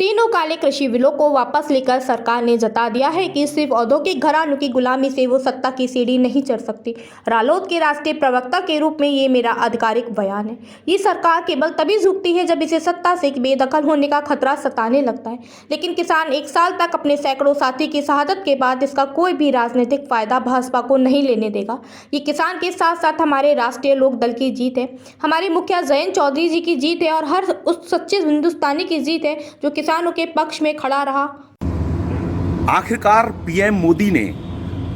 तीनों काले कृषि बिलों को वापस लेकर सरकार ने जता दिया है कि सिर्फ औद्योगिक घरानों की गुलामी से वो सत्ता की सीढ़ी नहीं चढ़ सकती। रालोद के राष्ट्रीय प्रवक्ता के रूप में ये मेरा आधिकारिक बयान है। ये सरकार केवल तभी झुकती है जब इसे सत्ता से बेदखल होने का खतरा सताने लगता है, लेकिन किसान एक साल तक अपने सैकड़ों साथी की शहादत के बाद इसका कोई भी राजनीतिक फायदा भाजपा को नहीं लेने देगा। ये किसान के साथ साथ हमारे राष्ट्रीय लोक दल की जीत है, हमारे मुखिया जयंत चौधरी जी की जीत है और हर उस सच्चे हिंदुस्तानी की जीत है जो किसानों के पक्ष में खड़ा रहा। आखिरकार पीएम मोदी ने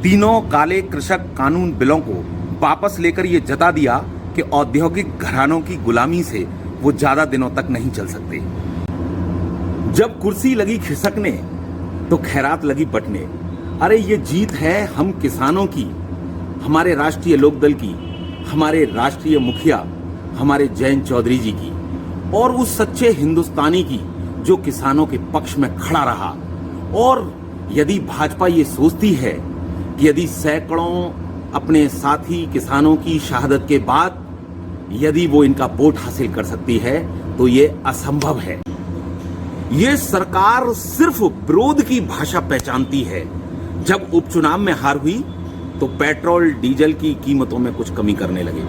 तीनों काले कृषक कानून बिलों को वापस लेकर ये जता दिया कि औद्योगिक घरानों की गुलामी से वो ज्यादा दिनों तक नहीं चल सकते। जब कुर्सी लगी खिसकने तो खैरात लगी बटने। अरे ये जीत है हम किसानों की, हमारे राष्ट्रीय लोकदल की, हमारे राष्ट्रीय मुखिया हमारे जयंत चौधरी जी की और उस सच्चे हिंदुस्तानी की जो किसानों के पक्ष में खड़ा रहा। और यदि भाजपा ये सोचती है कि यदि सैकड़ों अपने साथी किसानों की शहादत के बाद यदि वो इनका वोट हासिल कर सकती है तो ये असंभव है। ये सरकार सिर्फ विरोध की भाषा पहचानती है। जब उपचुनाव में हार हुई तो पेट्रोल डीजल की कीमतों में कुछ कमी करने लगे।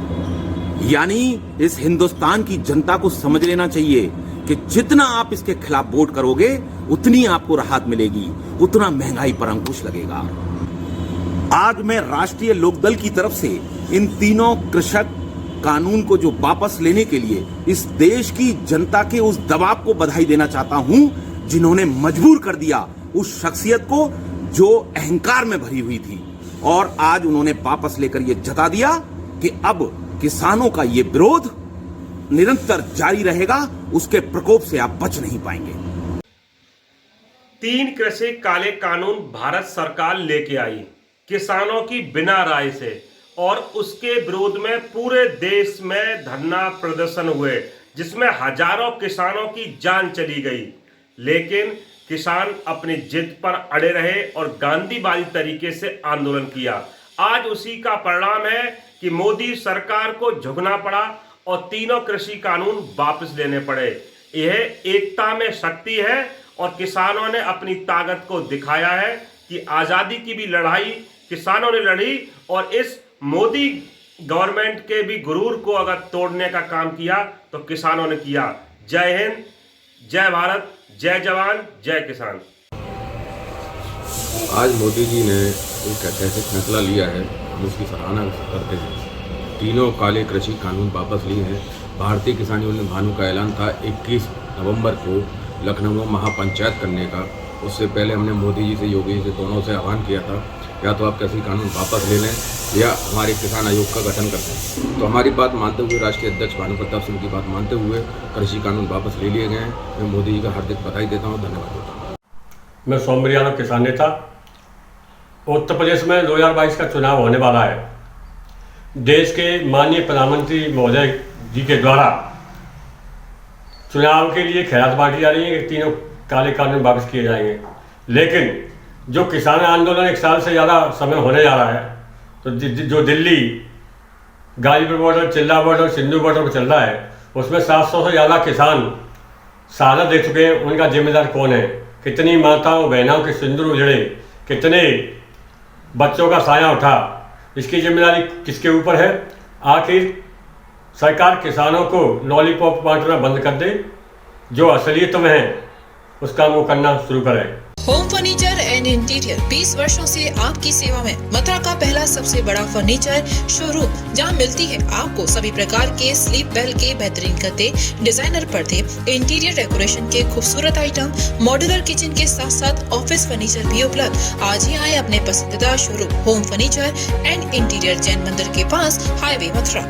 यानी इस हिंदुस्तान की जनता को समझ लेना चाहिए कि जितना आप इसके खिलाफ वोट करोगे उतनी आपको राहत मिलेगी, उतना महंगाई पर अंकुश लगेगा। आज मैं राष्ट्रीय लोकदल की तरफ से इन तीनों कृषक कानून को जो वापस लेने के लिए इस देश की जनता के उस दबाव को बधाई देना चाहता हूं जिन्होंने मजबूर कर दिया उस शख्सियत को जो अहंकार में भरी हुई थी। और आज उन्होंने वापस लेकर यह जता दिया कि अब किसानों का ये विरोध निरंतर जारी रहेगा, उसके प्रकोप से आप बच नहीं पाएंगे। तीन कृषि काले कानून भारत सरकार लेके आई किसानों की बिना राय से, और उसके विरोध में पूरे देश में धरना प्रदर्शन हुए जिसमें हजारों किसानों की जान चली गई। लेकिन किसान अपनी जिद पर अड़े रहे और गांधीवादी तरीके से आंदोलन किया। आज उसी का परिणाम है कि मोदी सरकार को झुकना पड़ा और तीनों कृषि कानून वापस लेने पड़े। यह एकता में शक्ति है और किसानों ने अपनी ताकत को दिखाया है कि आज़ादी की भी लड़ाई किसानों ने लड़ी और इस मोदी गवर्नमेंट के भी गुरूर को अगर तोड़ने का काम किया तो किसानों ने किया। जय हिंद, जय भारत, जय जवान, जय किसान। आज मोदी जी ने एक ऐतिहासिक फैसला लिया है, हम उसकी सराहना करते हैं। तीनों काले कृषि कानून वापस लिए हैं। भारतीय किसान यूनियन भानु का ऐलान था 21 नवंबर को लखनऊ में महापंचायत करने का। उससे पहले हमने मोदी जी से, योगी जी से, दोनों से आह्वान किया था या तो आप कृषि कानून वापस ले लें या हमारे किसान आयोग का गठन कर दें। तो हमारी बात मानते हुए राष्ट्रीय अध्यक्ष भानु प्रताप सिंह की बात मानते हुए कृषि कानून वापस ले लिए गए हैं। मैं मोदी जी का हार्दिक बधाई देता हूँ, धन्यवाद देता हूँ। मैं सौम्य यादव, किसान नेता। उत्तर प्रदेश में 2022 का चुनाव होने वाला है। देश के माननीय प्रधानमंत्री महोदय जी के द्वारा चुनाव के लिए खैरात बांटी जा रही है कि तीनों काले कानून वापस किए जाएंगे। लेकिन जो किसान आंदोलन एक साल से ज़्यादा समय होने जा रहा है, तो जो दिल्ली गाजीपुर बॉर्डर, चिल्ला बॉर्डर, सिंधु बॉर्डर पर चल रहा है, उसमें 700 से ज़्यादा किसान शहादत दे चुके हैं। उनका जिम्मेदार कौन है? कितनी माताओं बहनों के सिंदूर उजड़े, कितने बच्चों का साया उठा, इसकी जिम्मेदारी किसके ऊपर है? आखिर सरकार किसानों को लॉलीपॉप बांटना बंद कर दे, जो असलियत में है उस काम को करना शुरू करे। होम फर्नीचर एंड इंटीरियर 20 वर्षों से आपकी सेवा में। मथुरा का पहला सबसे बड़ा फर्नीचर शोरूम, जहां मिलती है आपको सभी प्रकार के स्लीप वेल के बेहतरीन गद्दे, डिजाइनर पर्दे, इंटीरियर डेकोरेशन के खूबसूरत आइटम, मॉड्यूलर किचन के साथ साथ ऑफिस फर्नीचर भी उपलब्ध। आज ही आए अपने पसंदीदा showroom home furniture and interior, Jain मंदिर के पास, हाईवे मथुरा।